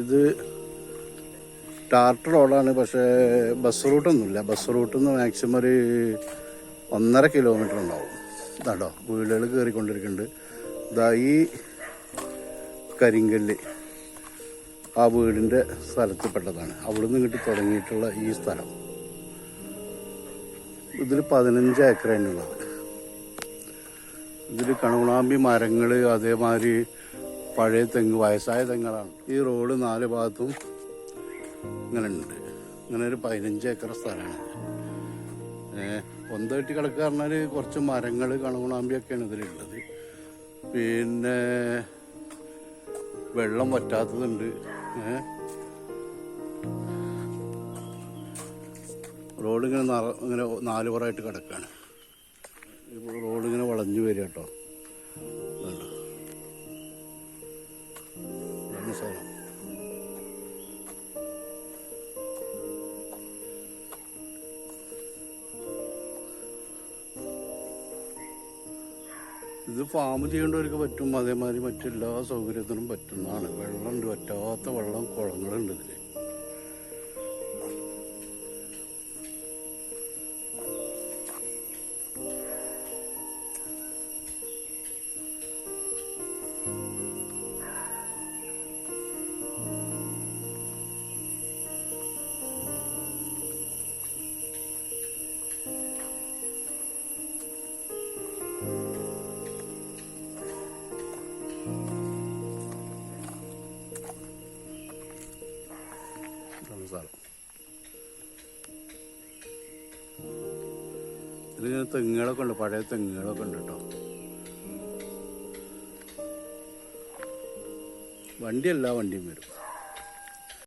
ഇത് ടാർട്ടർ റോഡാണ്, പക്ഷേ ബസ് റൂട്ടൊന്നുമില്ല. ബസ് റൂട്ടിൽ നിന്ന് മാക്സിമം ഒരു 1.5 കിലോമീറ്റർ ഉണ്ടാവും. ഇതാട്ടോ വീടുകൾ കയറിക്കൊണ്ടിരിക്കുന്നുണ്ട്. ഇതാ ഈ കരിങ്കല്ല് ആ വീടിൻ്റെ സ്ഥലത്തിൽപ്പെട്ടതാണ്. അവിടെ നിന്ന് ഇങ്ങോട്ട് തുടങ്ങിയിട്ടുള്ള ഈ സ്ഥലം. ഇതിൽ 15 ഏക്കറാണുള്ളത്. ഇതിൽ കണുകുണാമ്പി മരങ്ങൾ, അതേമാതിരി പഴയ തെങ്ങ്, വയസ്സായ തെങ്ങുകളാണ്. ഈ റോഡ് 4 ഭാഗത്തും ഇങ്ങനെ ഉണ്ട്. ഇങ്ങനെ ഒരു 15 ഏക്കർ സ്ഥലമാണ്. പൊന്തകെട്ടി കിടക്കുക പറഞ്ഞാൽ കുറച്ച് മരങ്ങൾ, കണുകുണാമ്പിയൊക്കെയാണ് ഇതിലുള്ളത്. പിന്നെ വെള്ളം വറ്റാത്തതുണ്ട്. റോഡ് ഇങ്ങനെ 4 പുറമായിട്ട് കിടക്കുകയാണ്. റോഡ് ഇങ്ങനെ വളഞ്ഞു വരിക കേട്ടോ. സ്ഥലം ഇത് ഫാം ചെയ്യേണ്ടവർക്ക് പറ്റും. അതേമാതിരി മറ്റെല്ലാ സൗകര്യത്തിനും പറ്റുന്നതാണ്. വെള്ളമുണ്ട്, വറ്റാത്ത വെള്ളം, കുളങ്ങളുണ്ട് ഇതിൽ. ഇതിലിങ്ങനെ തെങ്ങുകളൊക്കെ ഉണ്ട്, പഴയ തെങ്ങുകളൊക്കെ ഉണ്ട് കേട്ടോ. വണ്ടി എല്ലാ വണ്ടിയും വരും.